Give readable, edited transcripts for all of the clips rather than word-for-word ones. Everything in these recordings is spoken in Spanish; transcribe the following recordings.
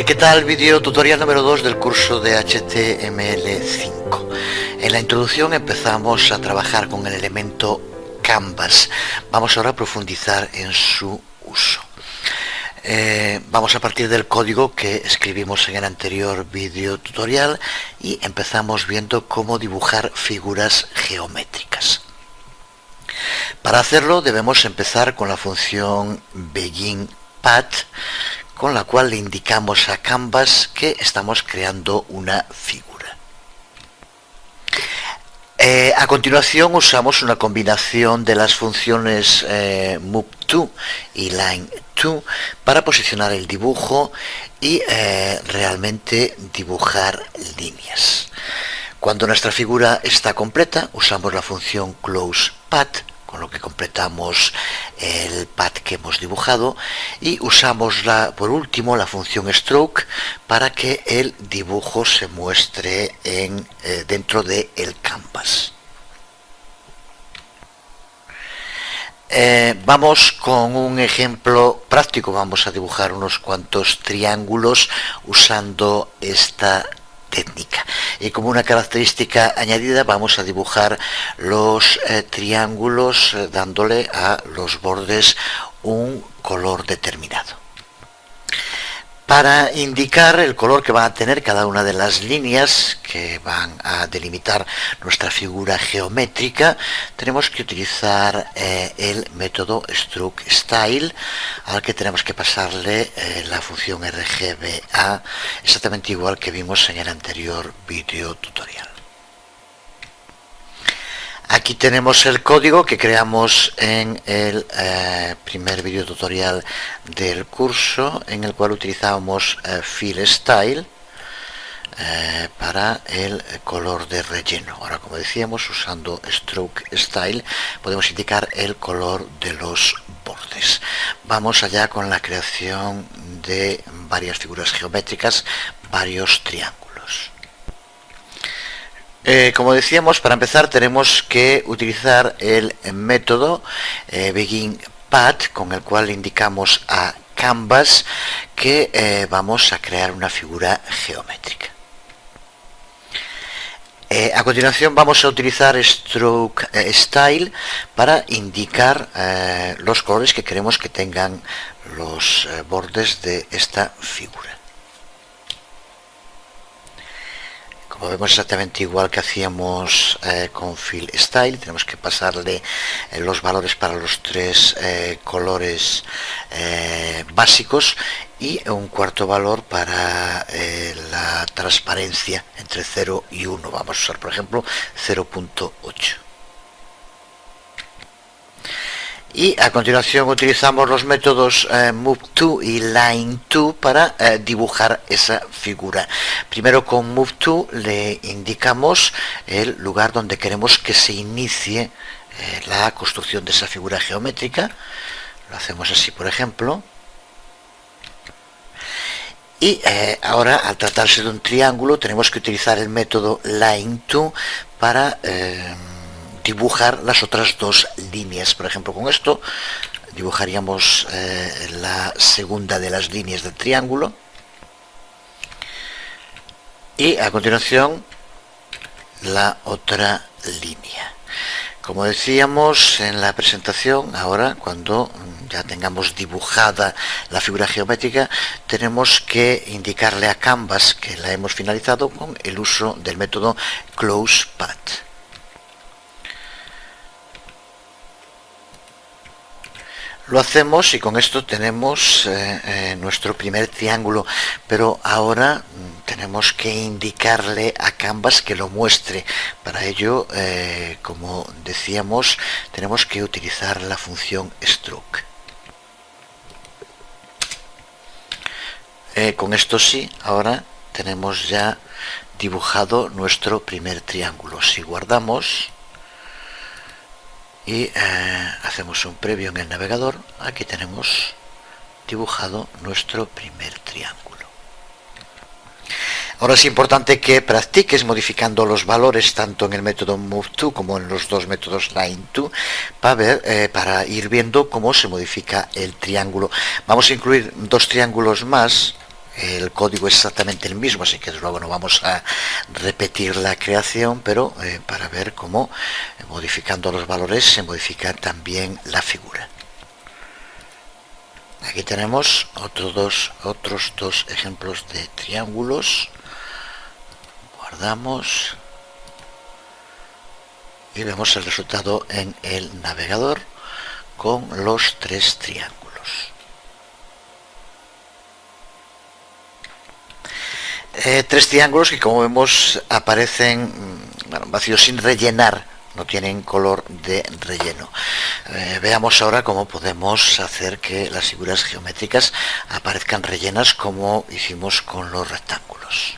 ¿Qué tal? Vídeo tutorial número 2 del curso de HTML5. En la introducción empezamos a trabajar con el elemento Canvas. Vamos ahora a profundizar en su uso. Vamos a partir del código que escribimos en el anterior vídeo tutorial y empezamos viendo cómo dibujar figuras geométricas. Para hacerlo debemos empezar con la función beginPath, con la cual le indicamos a Canvas que estamos creando una figura. A continuación usamos una combinación de las funciones MoveTo y LineTo para posicionar el dibujo y realmente dibujar líneas. Cuando nuestra figura está completa, usamos la función ClosePath, con lo que completamos el path que hemos dibujado, y usamos por último la función Stroke para que el dibujo se muestre dentro del canvas. Vamos con un ejemplo práctico. Vamos a dibujar unos cuantos triángulos usando esta técnica, y como una característica añadida vamos a dibujar los triángulos dándole a los bordes un color determinado. Para indicar el color que van a tener cada una de las líneas que van a delimitar nuestra figura geométrica, tenemos que utilizar el método StrokeStyle, al que tenemos que pasarle la función RGBA, exactamente igual que vimos en el anterior vídeo tutorial. Aquí tenemos el código que creamos en el primer vídeo tutorial del curso, en el cual utilizábamos Fill Style para el color de relleno. Ahora, como decíamos, usando Stroke Style podemos indicar el color de los bordes. Vamos allá con la creación de varias figuras geométricas, varios triángulos. Como decíamos, para empezar tenemos que utilizar el método beginPath, con el cual indicamos a Canvas que vamos a crear una figura geométrica. A continuación vamos a utilizar StrokeStyle para indicar los colores que queremos que tengan los bordes de esta figura. Como vemos, exactamente igual que hacíamos con Fill Style, tenemos que pasarle los valores para los tres colores básicos y un cuarto valor para la transparencia entre 0 y 1. Vamos a usar, por ejemplo, 0.8. Y a continuación utilizamos los métodos MoveTo y LineTo para dibujar esa figura. Primero, con MoveTo le indicamos el lugar donde queremos que se inicie la construcción de esa figura geométrica. Lo hacemos así, por ejemplo. Y ahora, al tratarse de un triángulo, tenemos que utilizar el método LineTo para dibujar las otras dos líneas. Por ejemplo, con esto dibujaríamos la segunda de las líneas del triángulo, y a continuación la otra línea. Como decíamos en la presentación, ahora cuando ya tengamos dibujada la figura geométrica, tenemos que indicarle a Canvas que la hemos finalizado con el uso del método ClosePath. Lo hacemos y con esto tenemos nuestro primer triángulo, pero ahora tenemos que indicarle a Canvas que lo muestre. Para ello, como decíamos, tenemos que utilizar la función Stroke. Con esto sí, ahora tenemos ya dibujado nuestro primer triángulo. Si guardamos y hacemos un previo en el navegador, aquí tenemos dibujado nuestro primer triángulo. Ahora es importante que practiques modificando los valores tanto en el método MoveTo como en los dos métodos LineTo para ir viendo cómo se modifica el triángulo. Vamos a incluir dos triángulos más el código es exactamente el mismo, así que luego no vamos a repetir la creación, pero para ver cómo modificando los valores se modifica también la figura. Aquí tenemos otros dos ejemplos de triángulos. Guardamos y vemos el resultado en el navegador con los 3 triángulos. Tres triángulos que, como vemos, aparecen vacíos, sin rellenar, no tienen color de relleno. Veamos ahora cómo podemos hacer que las figuras geométricas aparezcan rellenas, como hicimos con los rectángulos.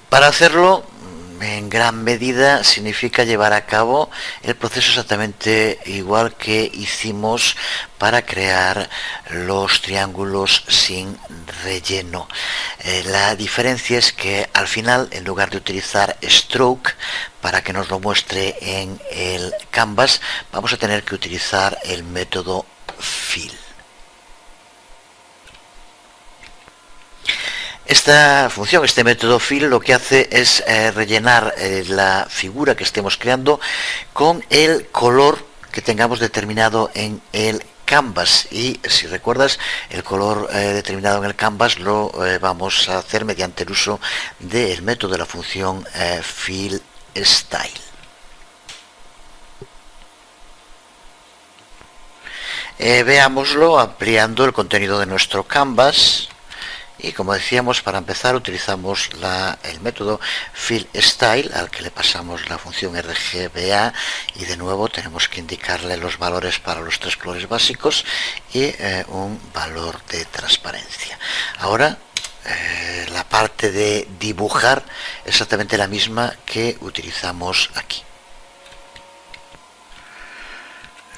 Para hacerlo, en gran medida significa llevar a cabo el proceso exactamente igual que hicimos para crear los triángulos sin relleno. La diferencia es que al final, en lugar de utilizar stroke para que nos lo muestre en el canvas, vamos a tener que utilizar el método fill. Esta función, este método fill, lo que hace es rellenar la figura que estemos creando con el color que tengamos determinado en el canvas. Y si recuerdas, el color determinado en el canvas lo vamos a hacer mediante el uso del método de la función fill style. Veámoslo ampliando el contenido de nuestro canvas. Y como decíamos, para empezar utilizamos el método fillStyle, al que le pasamos la función RGBA, y de nuevo tenemos que indicarle los valores para los 3 colores básicos y un valor de transparencia. Ahora la parte de dibujar es exactamente la misma que utilizamos aquí.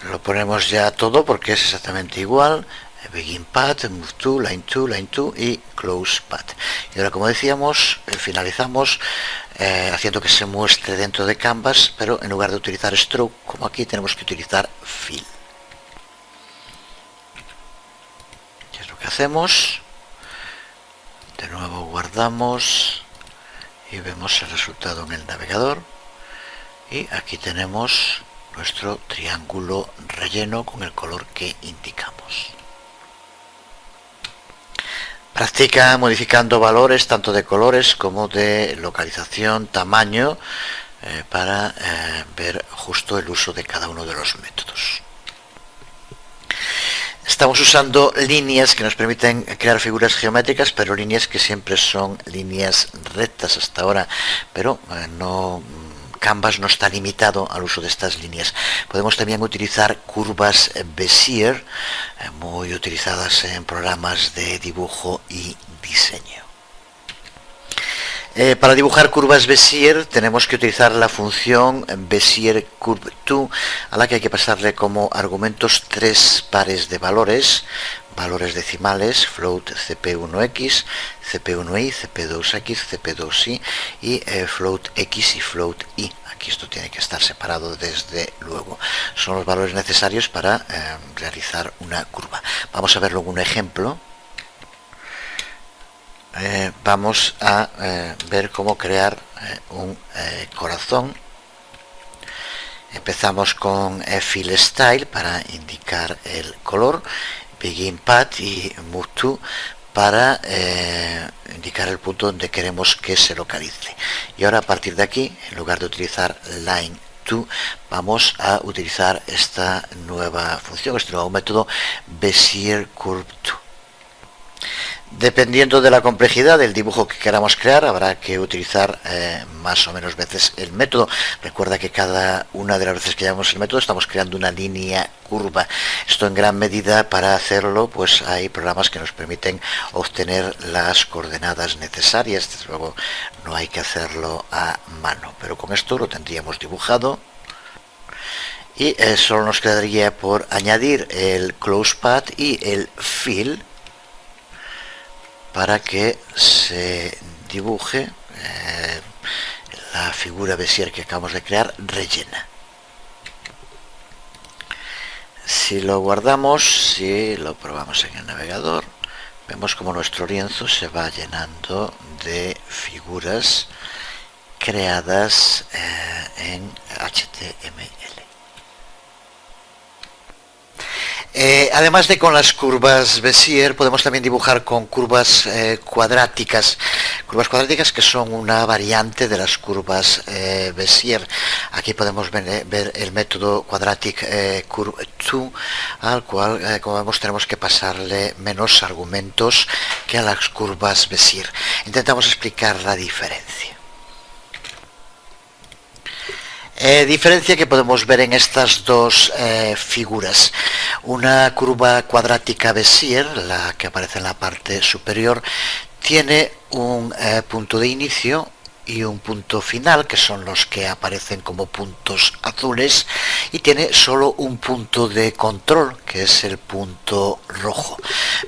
Lo ponemos ya todo porque es exactamente igual. Begin path, move to, line 2 y close path. Y ahora, como decíamos, finalizamos haciendo que se muestre dentro de canvas, pero en lugar de utilizar stroke, como aquí, tenemos que utilizar fill. ¿Qué es lo que hacemos? De nuevo guardamos y vemos el resultado en el navegador. Y aquí tenemos nuestro triángulo relleno con el color que indicamos. Practica modificando valores tanto de colores como de localización, tamaño, para ver justo el uso de cada uno de los métodos. Estamos usando líneas que nos permiten crear figuras geométricas, pero líneas que siempre son líneas rectas hasta ahora, pero Canvas no está limitado al uso de estas líneas. Podemos también utilizar curvas Bezier, muy utilizadas en programas de dibujo y diseño. Para dibujar curvas Bezier tenemos que utilizar la función Bezier Curve To, a la que hay que pasarle como argumentos 3 pares de valores decimales, float cp1x, cp1y, cp2x, cp2y y float x y float y. Aquí esto tiene que estar separado desde luego. Son los valores necesarios para realizar una curva. Vamos a verlo en un ejemplo. Vamos a ver cómo crear un corazón. Empezamos con fill style para indicar el color, begin path y move to para indicar el punto donde queremos que se localice. Y ahora, a partir de aquí, en lugar de utilizar line to, vamos a utilizar esta nueva función, este nuevo método Bezier Curve To. Dependiendo de la complejidad del dibujo que queramos crear, habrá que utilizar más o menos veces el método. Recuerda que cada una de las veces que llamamos el método estamos creando una línea curva. Esto en gran medida, para hacerlo, pues hay programas que nos permiten obtener las coordenadas necesarias. Desde luego no hay que hacerlo a mano, pero con esto lo tendríamos dibujado. Y solo nos quedaría por añadir el close path y el fill para que se dibuje la figura Bezier que acabamos de crear rellena. Si lo guardamos, si lo probamos en el navegador, Vemos como nuestro lienzo se va llenando de figuras creadas en HTML. Además de con las curvas Bézier, podemos también dibujar con curvas cuadráticas. Curvas cuadráticas que son una variante de las curvas Bézier. Aquí podemos ver el método Quadratic Curve To, al cual, como vemos, tenemos que pasarle menos argumentos que a las curvas Bézier. Intentamos explicar la diferencia. Diferencia que podemos ver en estas dos figuras. Una curva cuadrática Bézier, la que aparece en la parte superior, tiene un punto de inicio y un punto final, que son los que aparecen como puntos azules, y tiene solo un punto de control, que es el punto rojo.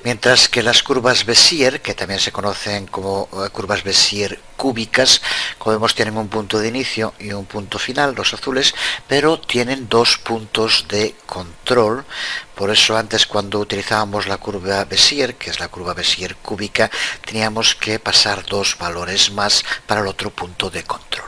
Mientras que las curvas Bézier, que también se conocen como curvas Bézier cúbicas, como vemos, tienen un punto de inicio y un punto final, los azules, pero tienen dos puntos de control. Por eso antes, cuando utilizábamos la curva Bézier, que es la curva Bézier cúbica, teníamos que pasar dos valores más para el otro punto de control.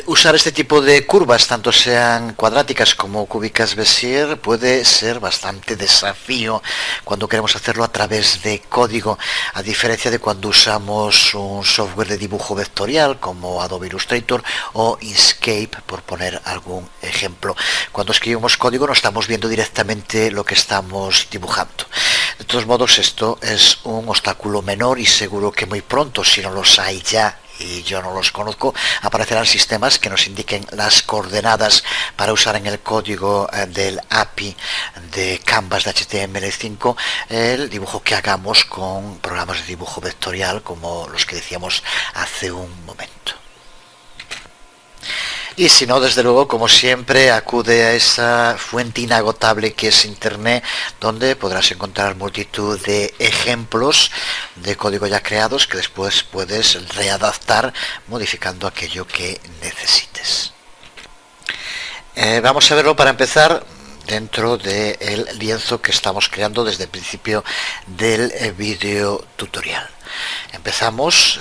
Usar este tipo de curvas, tanto sean cuadráticas como cúbicas Bézier, puede ser bastante desafío cuando queremos hacerlo a través de código, a diferencia de cuando usamos un software de dibujo vectorial como Adobe Illustrator o Inkscape, por poner algún ejemplo. Cuando escribimos código no estamos viendo directamente lo que estamos dibujando. De todos modos, esto es un obstáculo menor y seguro que muy pronto, si no los hay ya y yo no los conozco, aparecerán sistemas que nos indiquen las coordenadas para usar en el código del API de Canvas de HTML5 el dibujo que hagamos con programas de dibujo vectorial como los que decíamos hace un momento. Y si no, desde luego, como siempre, acude a esa fuente inagotable que es Internet, donde podrás encontrar multitud de ejemplos de código ya creados que después puedes readaptar modificando aquello que necesites. Vamos a verlo para empezar dentro del lienzo que estamos creando desde el principio del video tutorial. Empezamos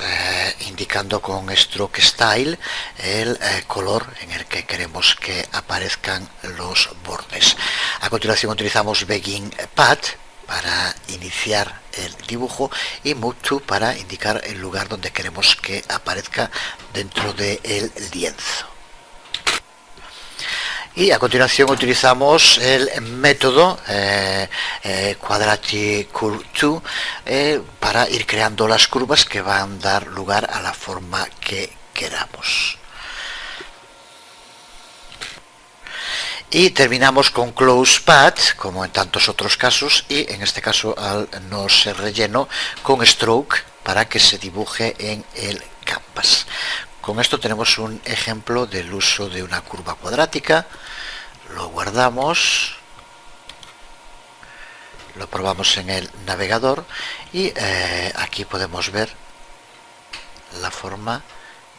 indicando con Stroke Style el color en el que queremos que aparezcan los bordes. A continuación utilizamos Begin Path para iniciar el dibujo y Move To para indicar el lugar donde queremos que aparezca dentro del lienzo. Y a continuación utilizamos el método Quadratic Curve To para ir creando las curvas que van a dar lugar a la forma que queramos. Y terminamos con Close Path, como en tantos otros casos, y en este caso, al no ser relleno, con Stroke para que se dibuje en el canvas. Con esto tenemos un ejemplo del uso de una curva cuadrática. Lo guardamos, lo probamos en el navegador y aquí podemos ver la forma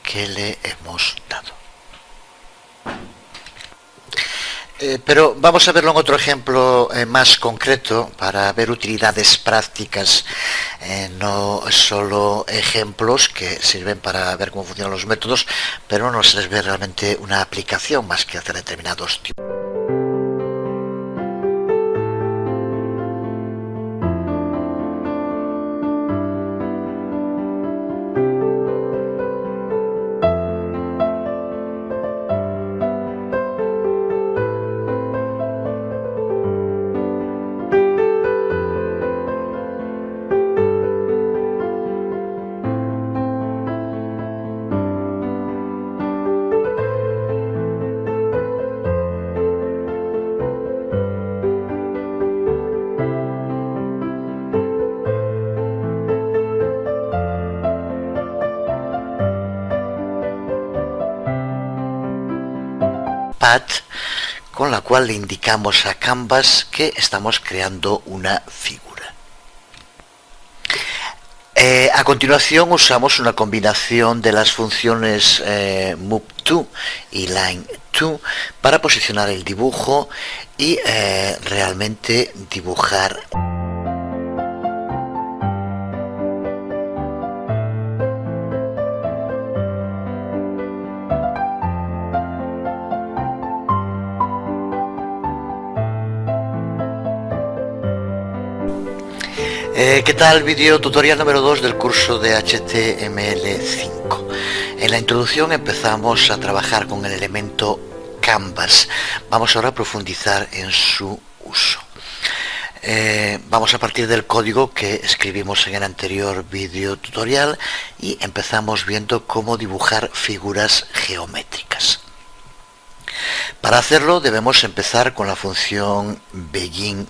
que le hemos dado. Pero vamos a verlo en otro ejemplo más concreto para ver utilidades prácticas, no solo ejemplos que sirven para ver cómo funcionan los métodos, pero no se les ve realmente una aplicación más que hacer determinados tipos. Con la cual le indicamos a Canvas que estamos creando una figura. A continuación usamos una combinación de las funciones Move To y Line To para posicionar el dibujo y realmente dibujar. ¿Qué tal? Vídeo tutorial número 2 del curso de HTML5. En la introducción empezamos a trabajar con el elemento Canvas. Vamos ahora a profundizar en su uso. Vamos a partir del código que escribimos en el anterior vídeo tutorial y empezamos viendo cómo dibujar figuras geométricas. Para hacerlo debemos empezar con la función begin